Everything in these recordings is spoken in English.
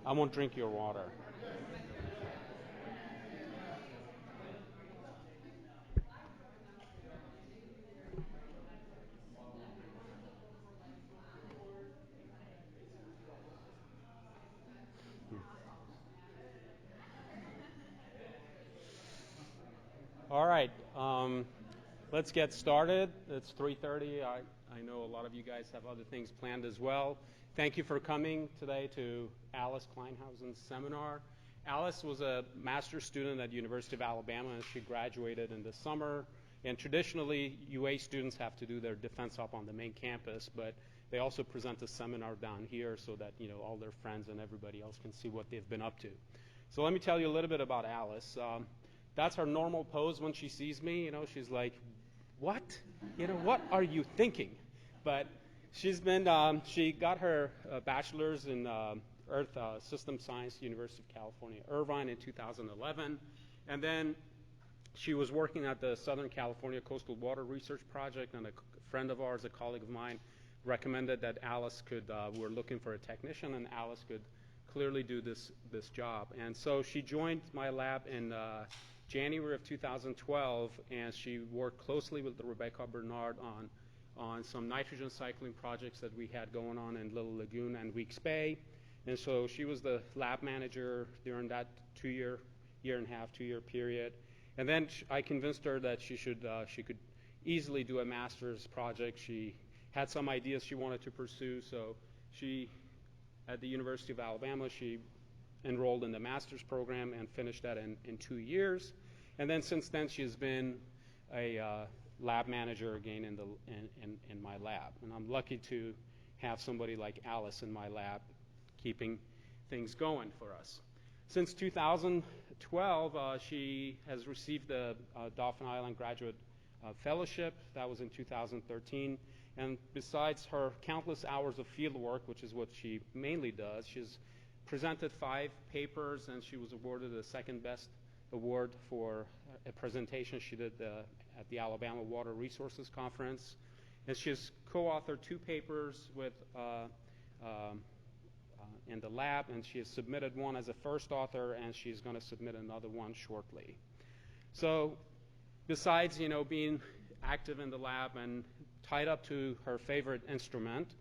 I won't drink your water. All right, let's get started. It's 3:30. I know a lot of you guys have other things planned as well. Thank you for coming today to Alice Kleinhuizen's seminar. Alice was a master's student at University of Alabama, and she graduated in the summer. And traditionally, UA students have to do their defense up on the main campus, but they also present a seminar down here so that all their friends and everybody else can see what they've been up to. So let me tell you a little bit about Alice. That's her normal pose when she sees me. She's like, "What? What are you thinking?" But she's been. She got her bachelor's in Earth System Science, University of California, Irvine, in 2011, and then she was working at the Southern California Coastal Water Research Project, and a friend of ours, a colleague of mine, recommended that Alice could. We're looking for a technician, and Alice could clearly do this job. And so she joined my lab in January of 2012, and she worked closely with Rebecca Bernard on some nitrogen cycling projects that we had going on in Little Lagoon and Weeks Bay. And so she was the lab manager during that year and a half, 2 year period. And then I convinced her that she could easily do a master's project. She had some ideas she wanted to pursue, so at the University of Alabama, she enrolled in the master's program and finished that in 2 years. And then since then, she's been a lab manager again in my lab. And I'm lucky to have somebody like Alice in my lab keeping things going for us. Since 2012, she has received the Dauphin Island Graduate Fellowship. That was in 2013. And besides her countless hours of field work, which is what she mainly does, she's presented 5 papers, and she was awarded the second best award for a presentation she did at the Alabama Water Resources Conference. And she's co-authored 2 papers in the lab, and she has submitted one as a first author, and she's going to submit another one shortly. So besides being active in the lab and tied up to her favorite instrument,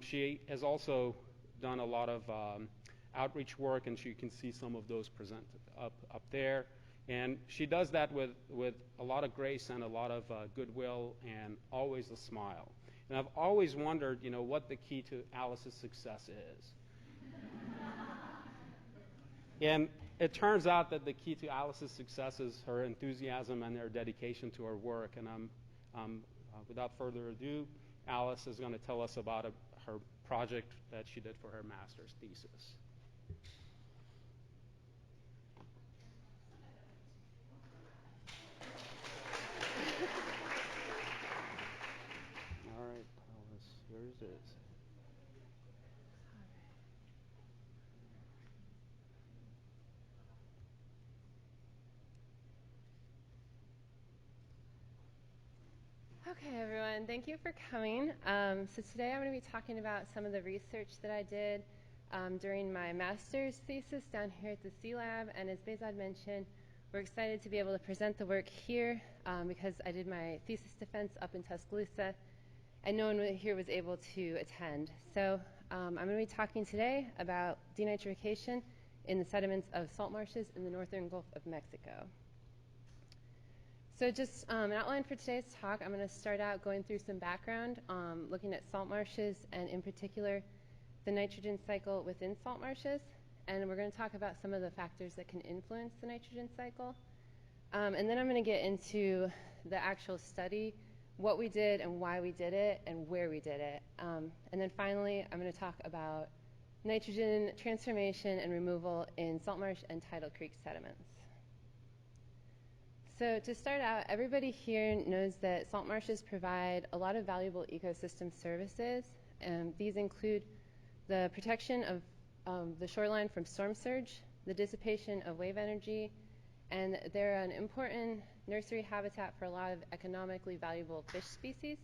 she has also done a lot of outreach work, and you can see some of those presented up there. And she does that with a lot of grace and a lot of goodwill and always a smile. And I've always wondered, what the key to Alice's success is. And it turns out that the key to Alice's success is her enthusiasm and her dedication to her work. And without further ado, Alice is going to tell us about her project that she did for her master's thesis. All right, Alice, yours is. Okay, everyone, thank you for coming. So today I'm going to be talking about some of the research that I did during my master's thesis down here at the C Lab. And as Behzad mentioned, we're excited to be able to present the work here because I did my thesis defense up in Tuscaloosa, and no one here was able to attend. So I'm going to be talking today about denitrification in the sediments of salt marshes in the northern Gulf of Mexico. So just an outline for today's talk, I'm going to start out going through some background, looking at salt marshes, and in particular, the nitrogen cycle within salt marshes. And we're going to talk about some of the factors that can influence the nitrogen cycle. And then I'm going to get into the actual study, what we did and why we did it, and where we did it. And then finally, I'm going to talk about nitrogen transformation and removal in salt marsh and tidal creek sediments. So to start out, everybody here knows that salt marshes provide a lot of valuable ecosystem services. These include the protection of the shoreline from storm surge, the dissipation of wave energy, and they're an important nursery habitat for a lot of economically valuable fish species.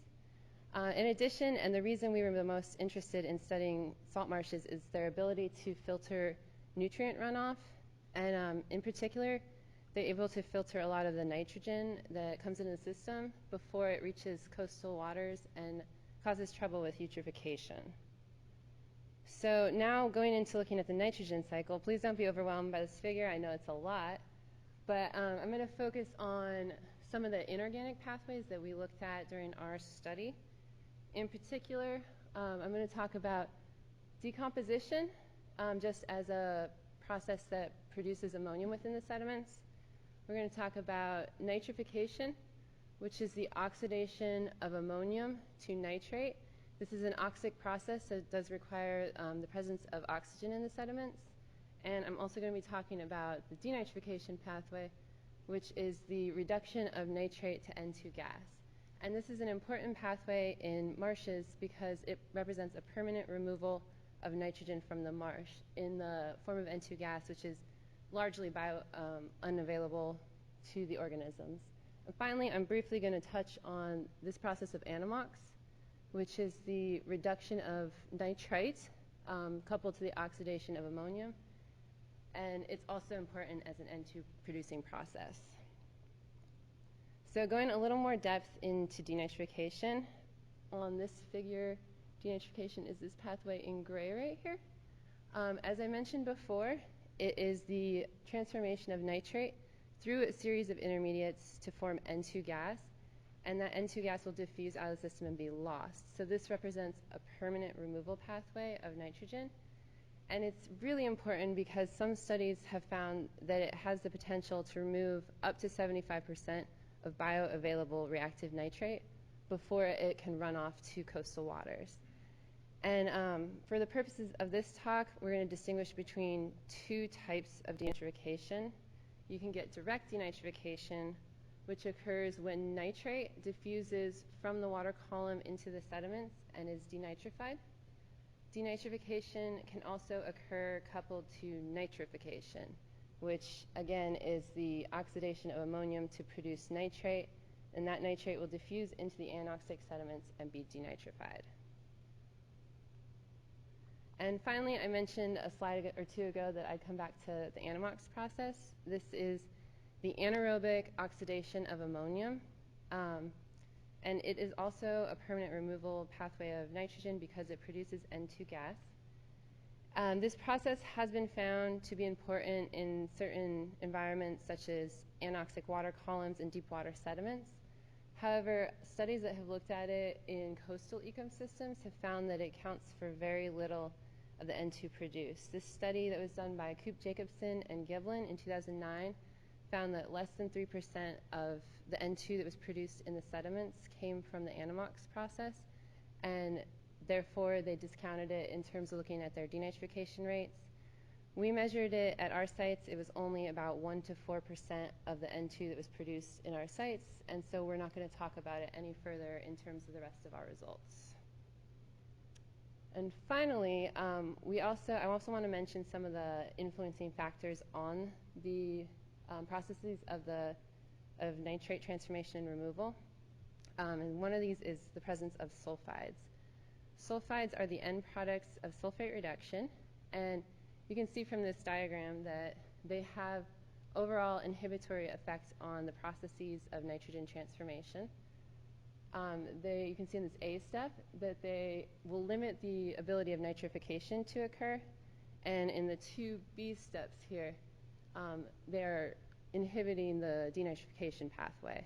In addition, and the reason we were the most interested in studying salt marshes is their ability to filter nutrient runoff, and in particular, they're able to filter a lot of the nitrogen that comes into the system before it reaches coastal waters and causes trouble with eutrophication. So now going into looking at the nitrogen cycle, please don't be overwhelmed by this figure. I know it's a lot, but I'm going to focus on some of the inorganic pathways that we looked at during our study. In particular, I'm going to talk about decomposition, just as a process that produces ammonium within the sediments. We're going to talk about nitrification, which is the oxidation of ammonium to nitrate. This is an oxic process, so it does require the presence of oxygen in the sediments. And I'm also going to be talking about the denitrification pathway, which is the reduction of nitrate to N2 gas. And this is an important pathway in marshes because it represents a permanent removal of nitrogen from the marsh in the form of N2 gas, which is largely unavailable to the organisms. And finally, I'm briefly going to touch on this process of anammox, which is the reduction of nitrite coupled to the oxidation of ammonium. And it's also important as an N2 producing process. So going a little more depth into denitrification, on this figure, denitrification is this pathway in gray right here. As I mentioned before, it is the transformation of nitrate through a series of intermediates to form N2 gas, and that N2 gas will diffuse out of the system and be lost. So this represents a permanent removal pathway of nitrogen. And it's really important because some studies have found that it has the potential to remove up to 75% of bioavailable reactive nitrate before it can run off to coastal waters. And for the purposes of this talk, we're going to distinguish between two types of denitrification. You can get direct denitrification, which occurs when nitrate diffuses from the water column into the sediments and is denitrified. Denitrification can also occur coupled to nitrification, which again is the oxidation of ammonium to produce nitrate, and that nitrate will diffuse into the anoxic sediments and be denitrified. And finally, I mentioned a slide or two ago that I'd come back to the anammox process. This is the anaerobic oxidation of ammonium, and it is also a permanent removal pathway of nitrogen because it produces N2 gas. This process has been found to be important in certain environments such as anoxic water columns and deep water sediments. However, studies that have looked at it in coastal ecosystems have found that it counts for very little of the N2 produced. This study that was done by Coop Jacobson and Giblin in 2009 found that less than 3% of the N2 that was produced in the sediments came from the anammox process, and therefore they discounted it in terms of looking at their denitrification rates. We measured it at our sites. It was only about 1 to 4% of the N2 that was produced in our sites, and so we're not going to talk about it any further in terms of the rest of our results. And finally, I also want to mention some of the influencing factors on the processes of nitrate transformation and removal. And one of these is the presence of sulfides. Sulfides are the end products of sulfate reduction, and you can see from this diagram that they have overall inhibitory effects on the processes of nitrogen transformation. You can see in this A step that they will limit the ability of nitrification to occur, and in the two B steps here, they're inhibiting the denitrification pathway.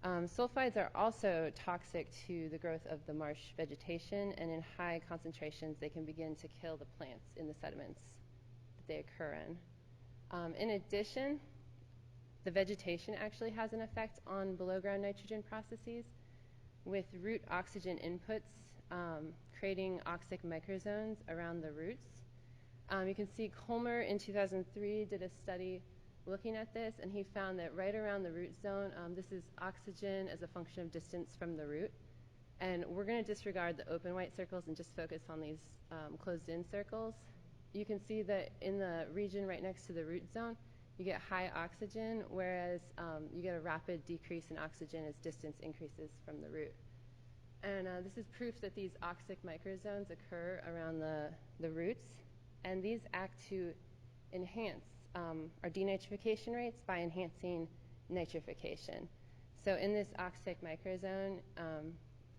Sulfides are also toxic to the growth of the marsh vegetation, and in high concentrations they can begin to kill the plants in the sediments that they occur in. In addition, the vegetation actually has an effect on below ground nitrogen processes, with root oxygen inputs creating oxic microzones around the roots. You can see Colmer in 2003 did a study looking at this, and he found that right around the root zone, this is oxygen as a function of distance from the root. And we're going to disregard the open white circles and just focus on these closed-in circles. You can see that in the region right next to the root zone, you get high oxygen, whereas you get a rapid decrease in oxygen as distance increases from the root. And this is proof that these oxic microzones occur around the roots, and these act to enhance our denitrification rates by enhancing nitrification. So in this oxic microzone,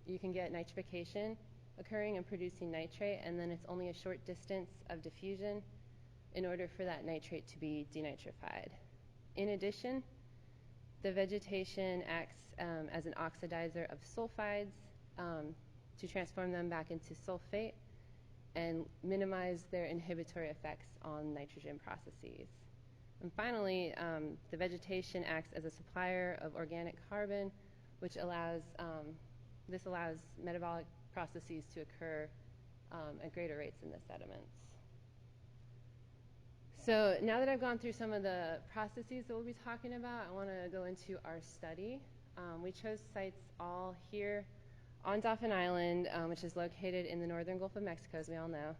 you can get nitrification occurring and producing nitrate, and then it's only a short distance of diffusion in order for that nitrate to be denitrified. In addition, the vegetation acts as an oxidizer of sulfides to transform them back into sulfate and minimize their inhibitory effects on nitrogen processes. And finally, the vegetation acts as a supplier of organic carbon, which allows metabolic processes to occur at greater rates in the sediments. So now that I've gone through some of the processes that we'll be talking about, I want to go into our study. We chose sites all here on Dauphin Island, which is located in the northern Gulf of Mexico, as we all know.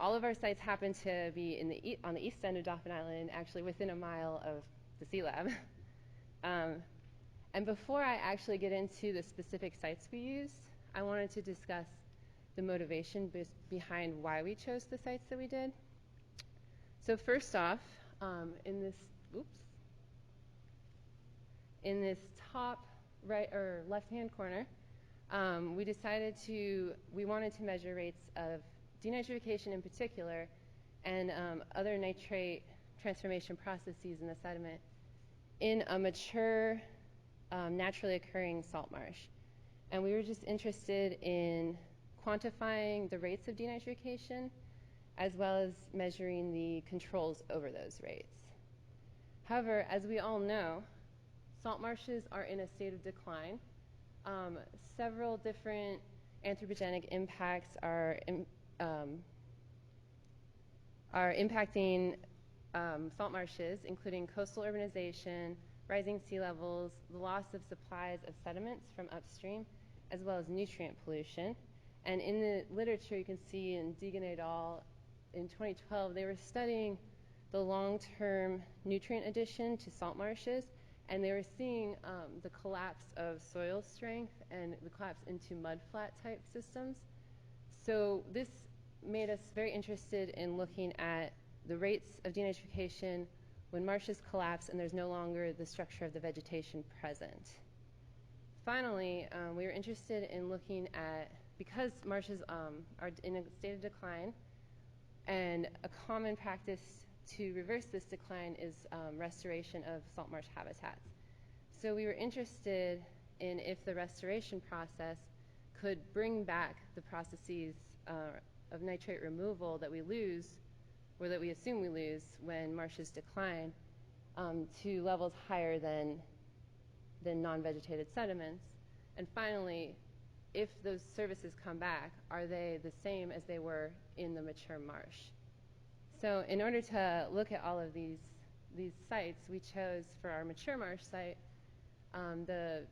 All of our sites happen to be on the east end of Dauphin Island, actually within a mile of the Sea Lab. And before I actually get into the specific sites we used, I wanted to discuss the motivation behind why we chose the sites that we did. So first off, in this top right or left-hand corner, we wanted to measure rates of denitrification in particular and other nitrate transformation processes in the sediment in a mature, naturally occurring salt marsh. And we were just interested in quantifying the rates of denitrification as well as measuring the controls over those rates. However, as we all know, salt marshes are in a state of decline. Several different anthropogenic impacts are impacting salt marshes, including coastal urbanization, rising sea levels, the loss of supplies of sediments from upstream, as well as nutrient pollution. And in the literature, you can see in Deegan et al. In 2012, they were studying the long-term nutrient addition to salt marshes, and they were seeing the collapse of soil strength and the collapse into mudflat type systems. So this made us very interested in looking at the rates of denitrification when marshes collapse and there's no longer the structure of the vegetation present. Finally, we were interested in looking at, because marshes are in a state of decline, and a common practice to reverse this decline is restoration of salt marsh habitats. So we were interested in if the restoration process could bring back the processes of nitrate removal that we lose, or that we assume we lose when marshes decline, to levels higher than non-vegetated sediments. And finally, if those services come back, are they the same as they were in the mature marsh? So in order to look at all of these sites, we chose for our mature marsh site the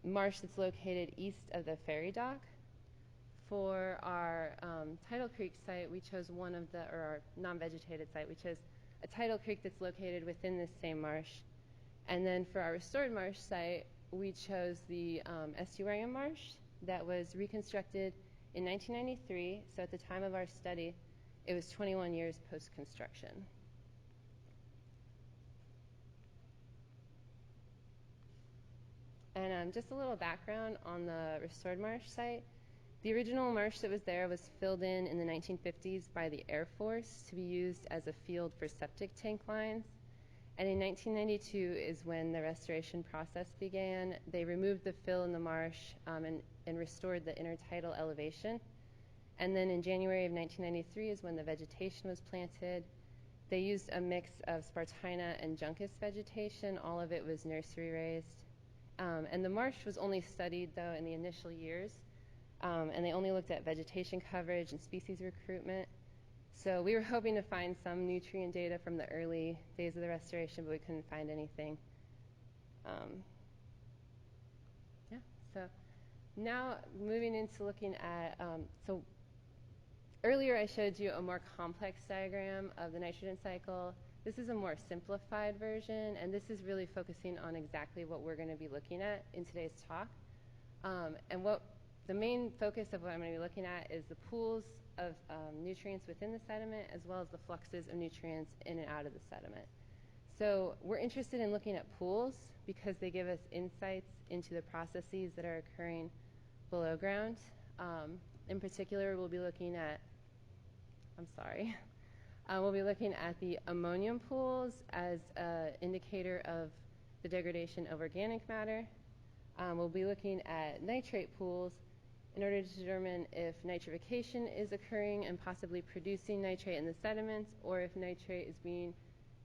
marsh that's located east of the ferry dock. For our Tidal Creek site, we chose our non-vegetated site, we chose a tidal creek that's located within this same marsh. And then for our restored marsh site, we chose the estuarium marsh that was reconstructed in 1993. So at the time of our study, it was 21 years post-construction. And just a little background on the restored marsh site. The original marsh that was there was filled in the 1950s by the Air Force to be used as a field for septic tank lines. And in 1992 is when the restoration process began. They removed the fill in the marsh and restored the intertidal elevation. And then in January of 1993 is when the vegetation was planted. They used a mix of Spartina and Juncus vegetation. All of it was nursery raised. And the marsh was only studied, though, in the initial years. And they only looked at vegetation coverage and species recruitment. So we were hoping to find some nutrient data from the early days of the restoration, but we couldn't find anything. So now moving into looking at, so earlier I showed you a more complex diagram of the nitrogen cycle. This is a more simplified version, and this is really focusing on exactly what we're going to be looking at in today's talk. And what the main focus of what I'm going to be looking at is the pools of nutrients within the sediment, as well as the fluxes of nutrients in and out of the sediment. So we're interested in looking at pools because they give us insights into the processes that are occurring below ground. In particular, we'll be looking at, we'll be looking at the ammonium pools as an indicator of the degradation of organic matter. We'll be looking at nitrate pools in order to determine if nitrification is occurring and possibly producing nitrate in the sediments, or if nitrate is being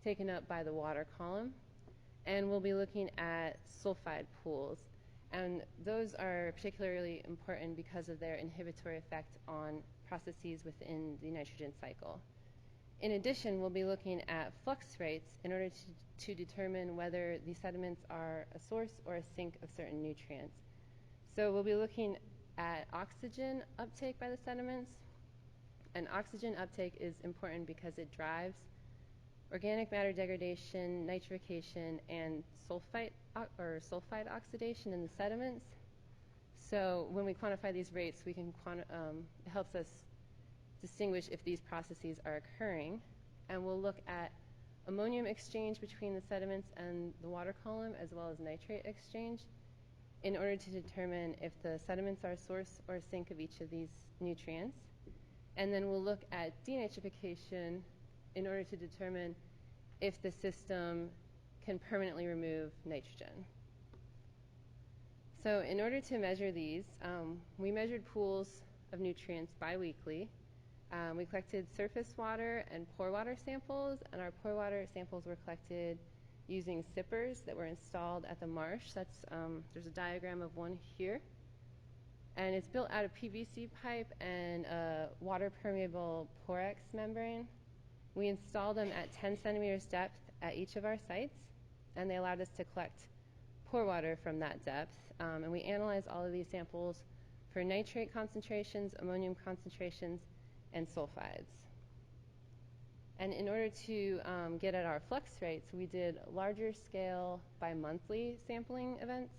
taken up by the water column. And we'll be looking at sulfide pools. And those are particularly important because of their inhibitory effect on processes within the nitrogen cycle. In addition, we'll be looking at flux rates in order to determine whether the sediments are a source or a sink of certain nutrients. So we'll be looking at oxygen uptake by the sediments. And oxygen uptake is important because it drives organic matter degradation, nitrification, and sulfide oxidation in the sediments. So when we quantify these rates, we can it helps us distinguish if these processes are occurring. And we'll look at ammonium exchange between the sediments and the water column, as well as nitrate exchange, in order to determine if the sediments are a source or a sink of each of these nutrients. And then we'll look at denitrification in order to determine if the system can permanently remove nitrogen. So in order to measure these, we measured pools of nutrients biweekly. We collected surface water and pore water samples, and our pore water samples were collected using sippers that were installed at the Marsh. There's a diagram of one here. And it's built out of PVC pipe and a water-permeable Porex membrane. We installed them at 10 centimeters depth at each of our sites, and they allowed us to collect pore water from that depth. And we analyzed all of these samples for nitrate concentrations, ammonium concentrations, and sulfides. And in order to get at our flux rates, we did larger scale bimonthly sampling events.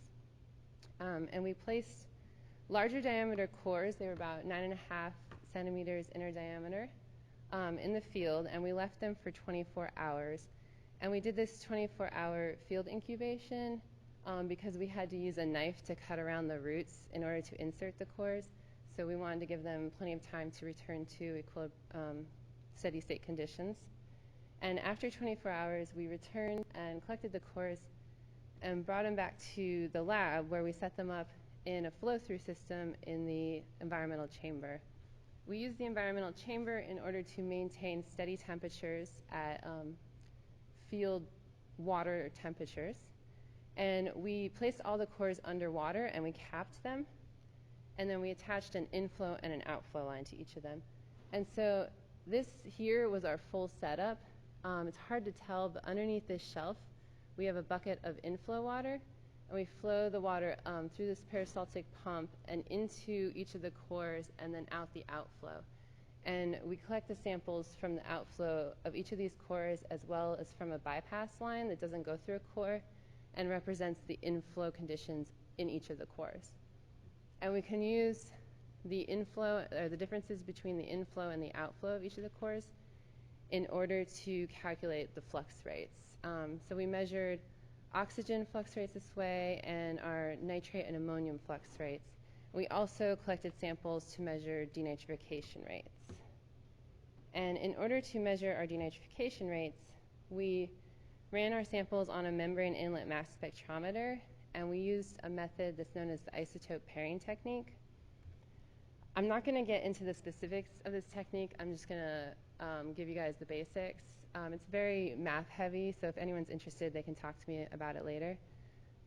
And we placed larger diameter cores, they were about 9.5 centimeters inner diameter, in the field, and we left them for 24 hours. And we did this 24-hour field incubation because we had to use a knife to cut around the roots in order to insert the cores. So we wanted to give them plenty of time to return to steady state conditions. And after 24 hours, we returned and collected the cores and brought them back to the lab, where we set them up in a flow-through system in the environmental chamber. We used the environmental chamber in order to maintain steady temperatures at field water temperatures. And we placed all the cores underwater and we capped them. And then we attached an inflow and an outflow line to each of them. And so this here was our full setup. It's hard to tell, but underneath this shelf, we have a bucket of inflow water. And we flow the water through this peristaltic pump and into each of the cores and then out the outflow. And we collect the samples from the outflow of each of these cores, as well as from a bypass line that doesn't go through a core and represents the inflow conditions in each of the cores. And we can use the inflow, or the differences between the inflow and the outflow of each of the cores in order to calculate the flux rates. So we measured oxygen flux rates this way and our nitrate and ammonium flux rates. We also collected samples to measure denitrification rates. And in order to measure our denitrification rates, we ran our samples on a membrane inlet mass spectrometer, and we used a method that's known as the isotope pairing technique. I'm not going to get into the specifics of this technique. I'm just going to give you guys the basics. It's very math heavy, so if anyone's interested, they can talk to me about it later.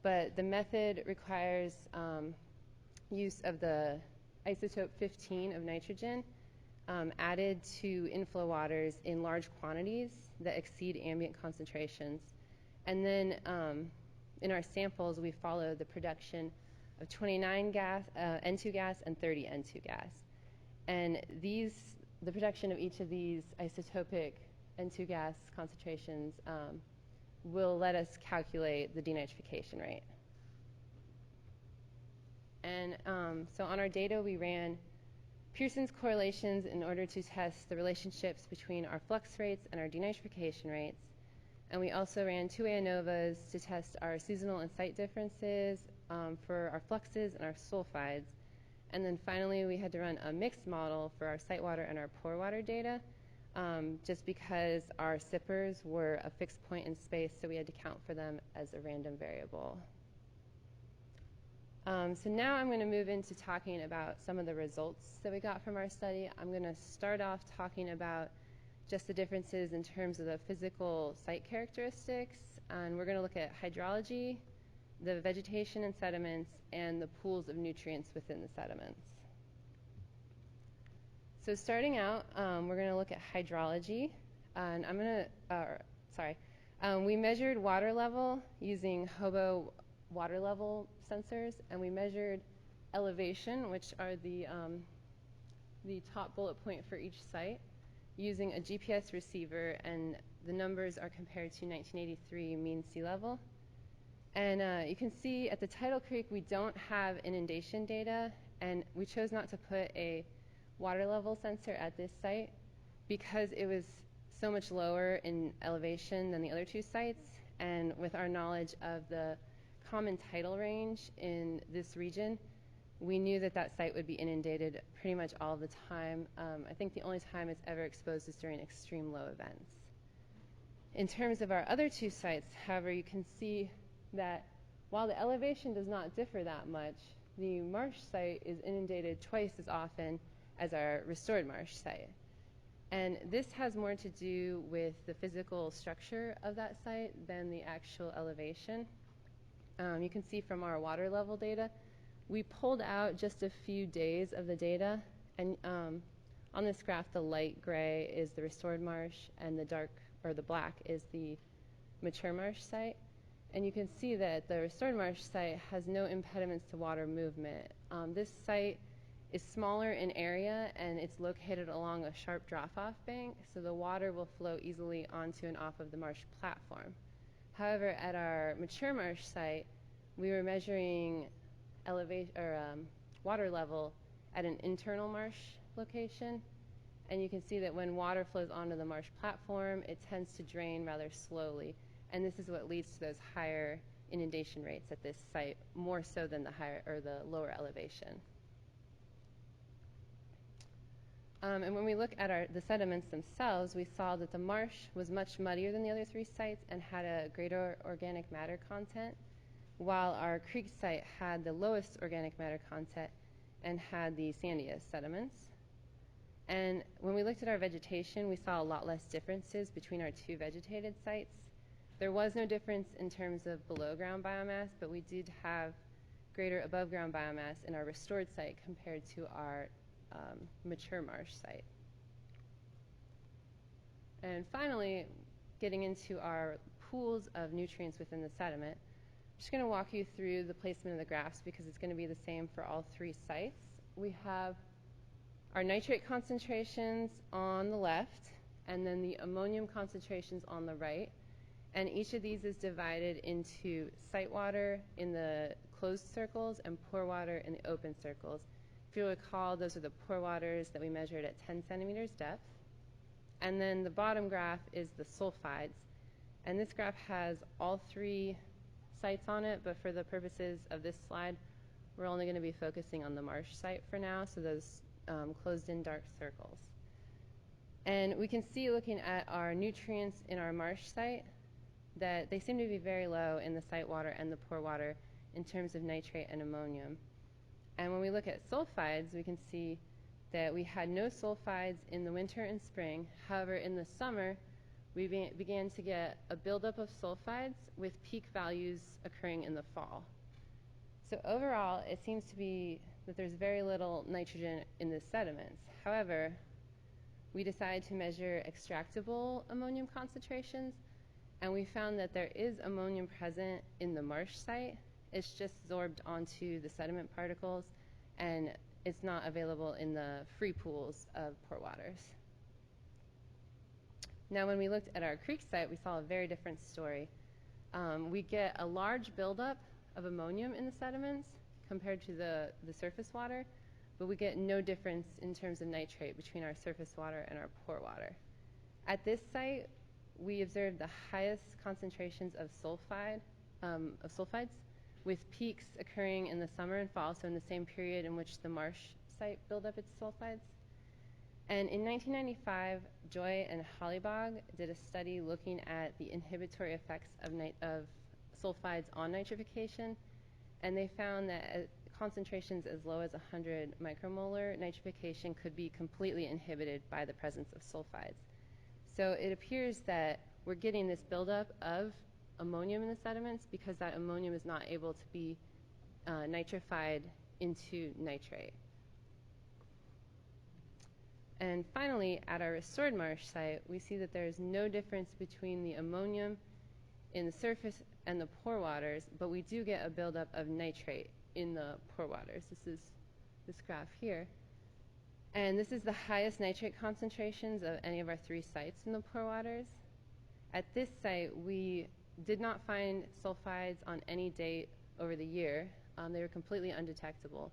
But the method requires use of the isotope 15 of nitrogen added to inflow waters in large quantities that exceed ambient concentrations. And then in our samples, we follow the production of 29 N2 gas and 30 N2 gas. And the production of each of these isotopic N2 gas concentrations will let us calculate the denitrification rate. And so on our data, we ran Pearson's correlations in order to test the relationships between our flux rates and our denitrification rates. And we also ran 2 ANOVAs to test our seasonal and site differences for our fluxes and our sulfides. And then finally, we had to run a mixed model for our site water and our Porewater data, just because our sippers were a fixed point in space, so we had to count for them as a random variable. So now I'm going to move into talking about some of the results that we got from our study. I'm going to start off talking about just the differences in terms of the physical site characteristics, and we're going to look at hydrology, the vegetation and sediments, and the pools of nutrients within the sediments. So starting out, we're going to look at hydrology, and I'm going to, we measured water level using Hobo water level sensors, and we measured elevation, which are the top bullet point for each site, using a GPS receiver, and the numbers are compared to 1983 mean sea level. And you can see at the Tidal Creek we don't have inundation data, and we chose not to put a water level sensor at this site because it was so much lower in elevation than the other 2 sites, and with our knowledge of the common tidal range in this region, we knew that that site would be inundated pretty much all the time. I think the only time it's ever exposed is during extreme low events. In terms of our other 2 sites, however, you can see that while the elevation does not differ that much, the Marsh site is inundated twice as often as our restored Marsh site. And this has more to do with the physical structure of that site than the actual elevation. You can see from our water level data, we pulled out just a few days of the data, and on this graph, the light gray is the restored marsh, and the dark, or the black, is the mature marsh site. And you can see that the restored marsh site has no impediments to water movement. This site is smaller in area, and it's located along a sharp drop-off bank, so the water will flow easily onto and off of the marsh platform. However, at our mature marsh site, we were measuring water level at an internal marsh location, and you can see that when water flows onto the marsh platform, it tends to drain rather slowly, and this is what leads to those higher inundation rates at this site, more so than the higher or the lower elevation. And when we look at the sediments themselves, we saw that the marsh was much muddier than the other 3 sites and had a greater organic matter content, while our creek site had the lowest organic matter content and had the sandiest sediments. And when we looked at our vegetation, we saw a lot less differences between our 2 vegetated sites. There was no difference in terms of below ground biomass, but we did have greater above ground biomass in our restored site compared to our mature marsh site. And finally, getting into our pools of nutrients within the sediment, I'm just going to walk you through the placement of the graphs because it's going to be the same for all 3 sites. We have our nitrate concentrations on the left, and then the ammonium concentrations on the right. And each of these is divided into site water in the closed circles and Porewater in the open circles. If you recall, those are the Porewaters that we measured at 10 centimeters depth. And then the bottom graph is the sulfides. And this graph has all 3 sites on it, but for the purposes of this slide, we're only going to be focusing on the Marsh site for now, so those closed-in dark circles. And we can see, looking at our nutrients in our Marsh site, that they seem to be very low in the site water and the Porewater in terms of nitrate and ammonium. And when we look at sulfides, we can see that we had no sulfides in the winter and spring. However, in the summer, we began to get a buildup of sulfides with peak values occurring in the fall. So overall, it seems to be that there's very little nitrogen in the sediments. However, we decided to measure extractable ammonium concentrations, and we found that there is ammonium present in the Marsh site. It's just sorbed onto the sediment particles, and it's not available in the free pools of Porewaters. Now, when we looked at our creek site, we saw a very different story. We get a large buildup of ammonium in the sediments compared to the surface water, but we get no difference in terms of nitrate between our surface water and our pore water. At this site, we observed the highest concentrations of sulfides, with peaks occurring in the summer and fall, so in the same period in which the Marsh site built up its sulfides. And in 1995, Joy and Hollybog did a study looking at the inhibitory effects of sulfides on nitrification, and they found that at concentrations as low as 100 micromolar, nitrification could be completely inhibited by the presence of sulfides. So it appears that we're getting this buildup of ammonium in the sediments because that ammonium is not able to be nitrified into nitrate. And finally, at our restored marsh site, we see that there is no difference between the ammonium in the surface and the pore waters, but we do get a buildup of nitrate in the pore waters. This is this graph here. And this is the highest nitrate concentrations of any of our 3 sites in the pore waters. At this site, we did not find sulfides on any date over the year. They were completely undetectable.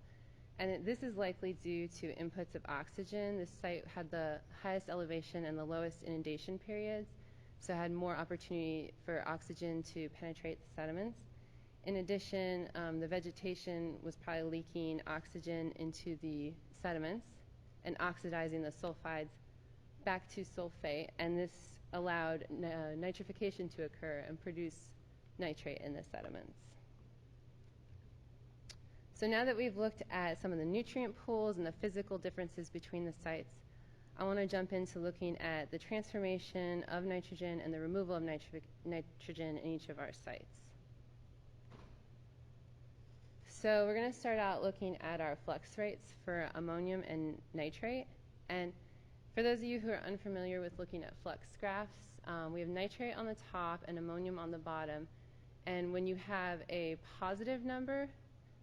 And this is likely due to inputs of oxygen. This site had the highest elevation and the lowest inundation periods, so had more opportunity for oxygen to penetrate the sediments. In addition, the vegetation was probably leaking oxygen into the sediments and oxidizing the sulfides back to sulfate, and this allowed nitrification to occur and produce nitrate in the sediments. So now that we've looked at some of the nutrient pools and the physical differences between the sites, I want to jump into looking at the transformation of nitrogen and the removal of nitrogen in each of our sites. So we're going to start out looking at our flux rates for ammonium and nitrate. And for those of you who are unfamiliar with looking at flux graphs, we have nitrate on the top and ammonium on the bottom. And when you have a positive number,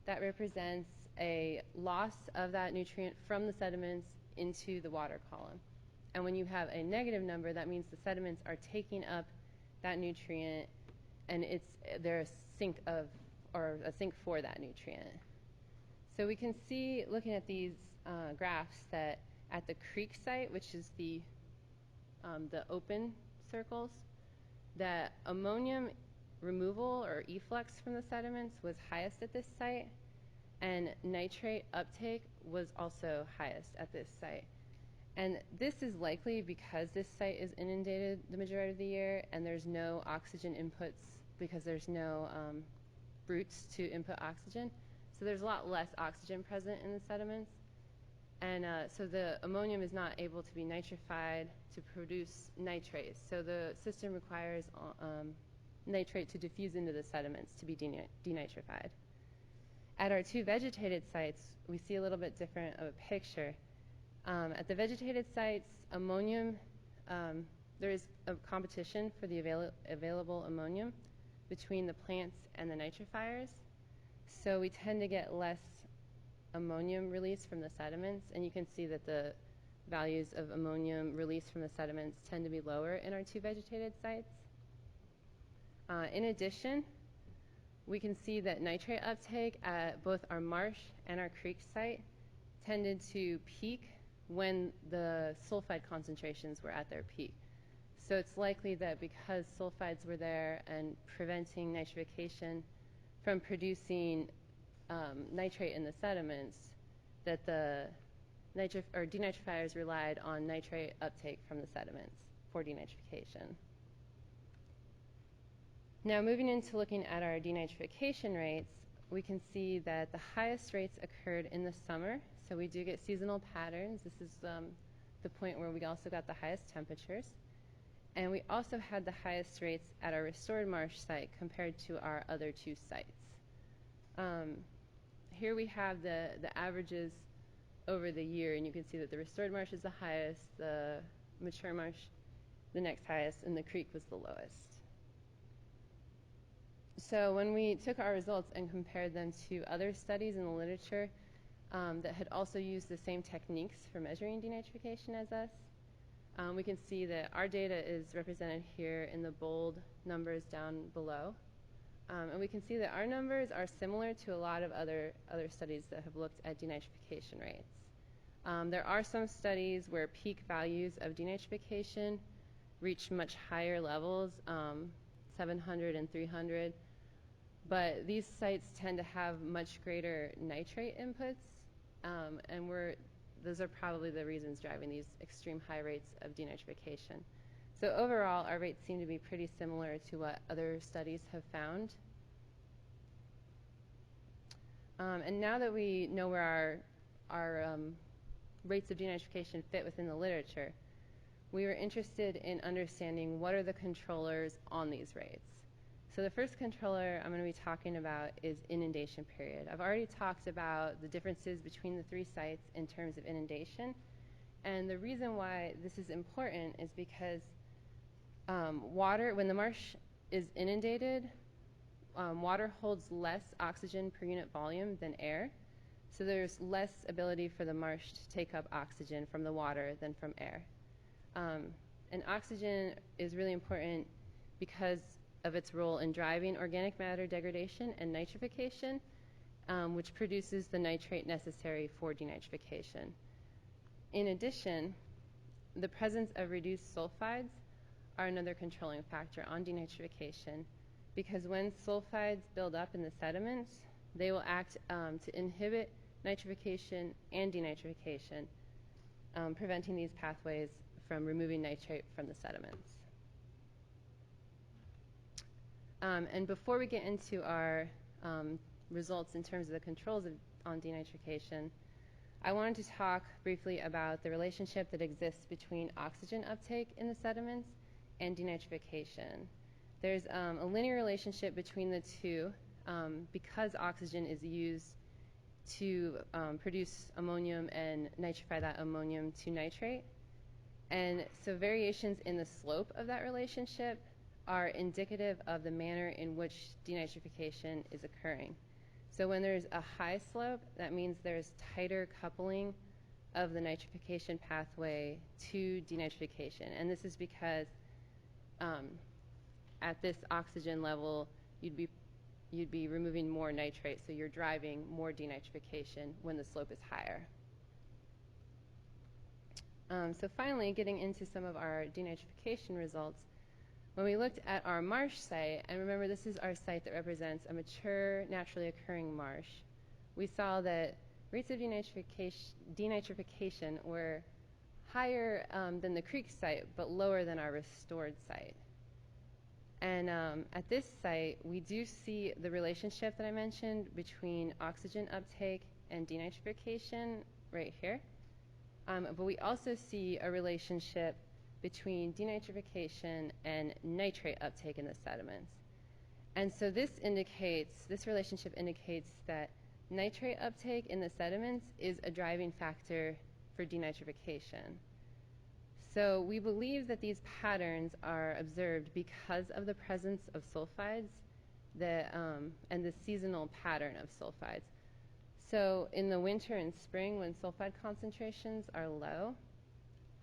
that represents a loss of that nutrient from the sediments into the water column. And when you have a negative number, that means the sediments are taking up that nutrient, and they're a sink for that nutrient. So we can see, looking at these graphs, that at the creek site, which is the open circles, that ammonium removal or efflux from the sediments was highest at this site, and nitrate uptake was also highest at this site. And this is likely because this site is inundated the majority of the year and there's no oxygen inputs because there's no roots to input oxygen. So there's a lot less oxygen present in the sediments. And so the ammonium is not able to be nitrified to produce nitrate. So the system requires nitrate to diffuse into the sediments to be denitrified. At our 2 vegetated sites, we see a little bit different of a picture. At the vegetated sites, ammonium, there is a competition for the available ammonium between the plants and the nitrifiers. So we tend to get less ammonium release from the sediments, and you can see that the values of ammonium released from the sediments tend to be lower in our 2 vegetated sites. In addition, we can see that nitrate uptake at both our marsh and our creek site tended to peak when the sulfide concentrations were at their peak. So it's likely that because sulfides were there and preventing nitrification from producing nitrate in the sediments, that the denitrifiers relied on nitrate uptake from the sediments for denitrification. Now, moving into looking at our denitrification rates, we can see that the highest rates occurred in the summer. So we do get seasonal patterns. This is the point where we also got the highest temperatures. And we also had the highest rates at our restored marsh site compared to our other 2 sites. Here we have the averages over the year, and you can see that the restored marsh is the highest, the mature marsh the next highest, and the creek was the lowest. So when we took our results and compared them to other studies in the literature that had also used the same techniques for measuring denitrification as us, we can see that our data is represented here in the bold numbers down below. And we can see that our numbers are similar to a lot of other studies that have looked at denitrification rates. There are some studies where peak values of denitrification reach much higher levels, 700 and 300, but these sites tend to have much greater nitrate inputs, and those are probably the reasons driving these extreme high rates of denitrification. So overall, our rates seem to be pretty similar to what other studies have found. And now that we know where our rates of denitrification fit within the literature, we were interested in understanding what are the controllers on these rates. So the first controller I'm going to be talking about is inundation period. I've already talked about the differences between the three sites in terms of inundation. And the reason why this is important is because when the marsh is inundated, water holds less oxygen per unit volume than air. So there's less ability for the marsh to take up oxygen from the water than from air. And oxygen is really important because of its role in driving organic matter degradation and nitrification, which produces the nitrate necessary for denitrification. In addition, the presence of reduced sulfides are another controlling factor on denitrification, because when sulfides build up in the sediments, they will act to inhibit nitrification and denitrification, preventing these pathways from removing nitrate from the sediments. And before we get into our results in terms of the controls on denitrification, I wanted to talk briefly about the relationship that exists between oxygen uptake in the sediments and denitrification. There's a linear relationship between the two because oxygen is used to produce ammonium and nitrify that ammonium to nitrate. And so variations in the slope of that relationship are indicative of the manner in which denitrification is occurring. So when there's a high slope, that means there's tighter coupling of the nitrification pathway to denitrification. And this is because at this oxygen level, you'd be removing more nitrate, so you're driving more denitrification when the slope is higher. So finally, getting into some of our denitrification results, when we looked at our marsh site, and remember this is our site that represents a mature, naturally occurring marsh, we saw that rates of denitrification were higher than the creek site, but lower than our restored site. And at this site, we do see the relationship that I mentioned between oxygen uptake and denitrification right here. But we also see a relationship between denitrification and nitrate uptake in the sediments. And so this relationship indicates that nitrate uptake in the sediments is a driving factor for denitrification. So we believe that these patterns are observed because of the presence of sulfides and the seasonal pattern of sulfides. So in the winter and spring, when sulfide concentrations are low,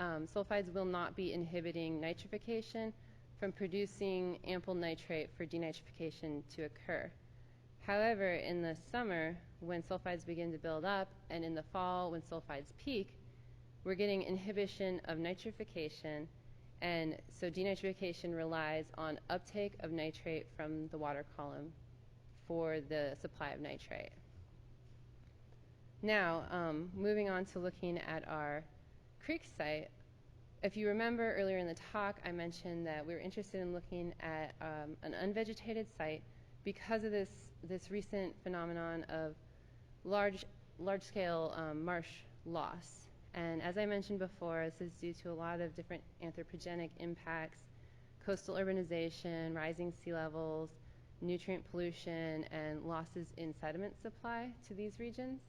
sulfides will not be inhibiting nitrification from producing ample nitrate for denitrification to occur. However, in the summer, when sulfides begin to build up, and in the fall, when sulfides peak, we're getting inhibition of nitrification, and so denitrification relies on uptake of nitrate from the water column for the supply of nitrate. Now, moving on to looking at our creek site, if you remember earlier in the talk, I mentioned that we were interested in looking at an unvegetated site because of this recent phenomenon of large-scale marsh loss. And as I mentioned before, this is due to a lot of different anthropogenic impacts: coastal urbanization, rising sea levels, nutrient pollution, and losses in sediment supply to these regions.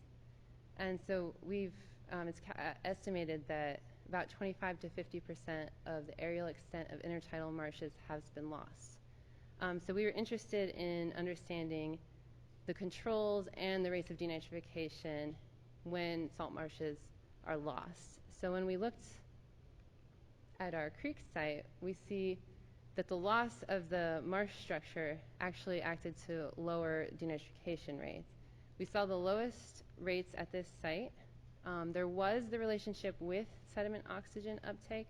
And so it's estimated that about 25 to 50% of the aerial extent of intertidal marshes has been lost. So we were interested in understanding the controls and the rates of denitrification when salt marshes are lost. So when we looked at our creek site, we see that the loss of the marsh structure actually acted to lower denitrification rates. We saw the lowest rates at this site. There was the relationship with sediment oxygen uptake,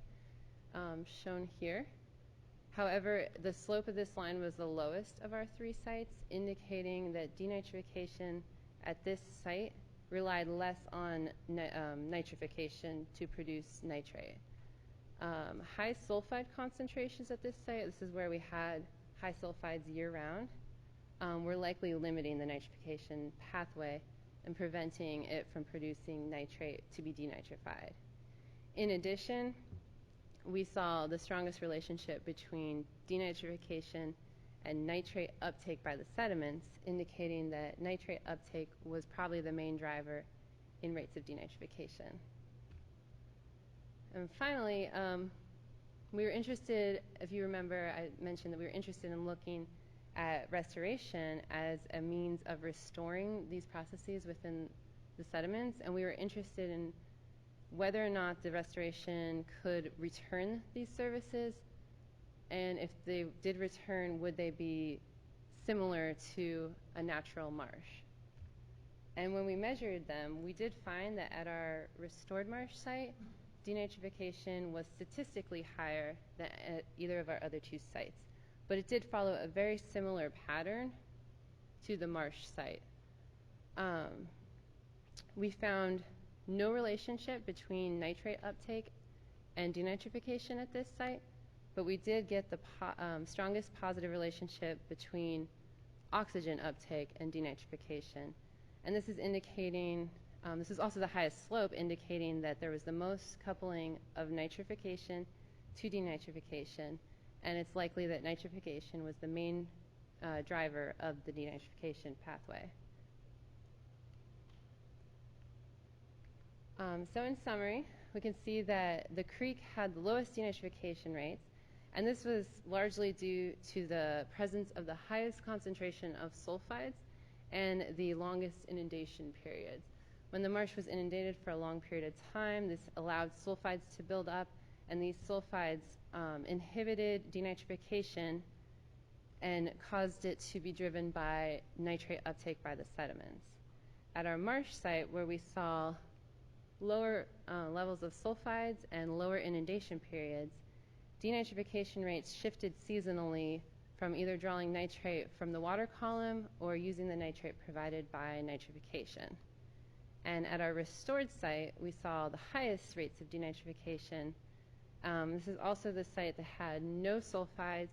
shown here. However, the slope of this line was the lowest of our 3 sites, indicating that denitrification at this site relied less on nitrification to produce nitrate. High sulfide concentrations at this site, this is where we had high sulfides year-round, were likely limiting the nitrification pathway and preventing it from producing nitrate to be denitrified. In addition, we saw the strongest relationship between denitrification and nitrate uptake by the sediments, indicating that nitrate uptake was probably the main driver in rates of denitrification. And finally, we were interested, if you remember, I mentioned that we were interested in looking at restoration as a means of restoring these processes within the sediments, and we were interested in whether or not the restoration could return these services, and if they did return, would they be similar to a natural marsh? And when we measured them, we did find that at our restored marsh site, denitrification was statistically higher than at either of our other 2 sites. But it did follow a very similar pattern to the marsh site. We found no relationship between nitrate uptake and denitrification at this site, but we did get the strongest positive relationship between oxygen uptake and denitrification. And this is indicating, this is also the highest slope, indicating that there was the most coupling of nitrification to denitrification, and it's likely that nitrification was the main driver of the denitrification pathway. So in summary, we can see that the creek had the lowest denitrification rates, and this was largely due to the presence of the highest concentration of sulfides and the longest inundation periods. When the marsh was inundated for a long period of time, this allowed sulfides to build up, and these sulfides inhibited denitrification and caused it to be driven by nitrate uptake by the sediments. At our marsh site, where we saw lower levels of sulfides and lower inundation periods, denitrification rates shifted seasonally from either drawing nitrate from the water column or using the nitrate provided by nitrification. And at our restored site, we saw the highest rates of denitrification. This is also the site that had no sulfides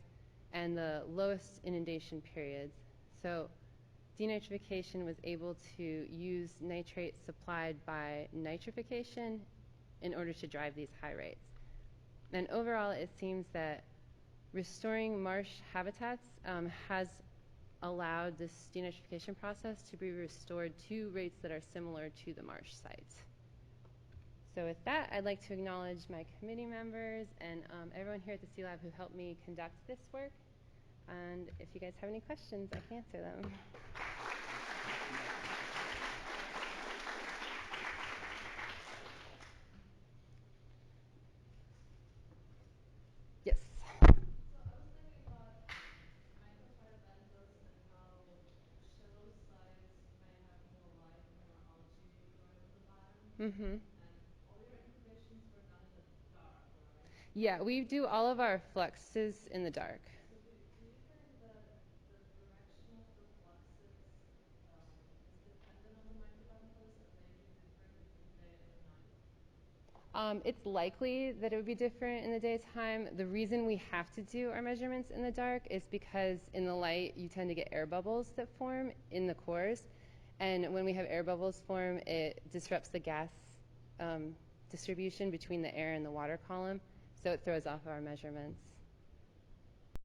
and the lowest inundation periods. So denitrification was able to use nitrate supplied by nitrification in order to drive these high rates. And overall, it seems that restoring marsh habitats has allowed this denitrification process to be restored to rates that are similar to the marsh site. So with that, I'd like to acknowledge my committee members and everyone here at the Sea Lab who helped me conduct this work. And if you guys have any questions, I can answer them. Yes. So I was thinking about microfire ventilation and how shallow sites may have more light and more algae growing on the bottom. Mm-hmm. And all your incubation were done in the dark, right? Yeah, we do all of our fluxes in the dark. So do you think that the direction of the fluxes is dependent on the microventilus and may be different between day and night? It's likely that it would be different in the daytime. The reason we have to do our measurements in the dark is because in the light you tend to get air bubbles that form in the cores. And when we have air bubbles form, it disrupts the gas distribution between the air and the water column, so it throws off our measurements.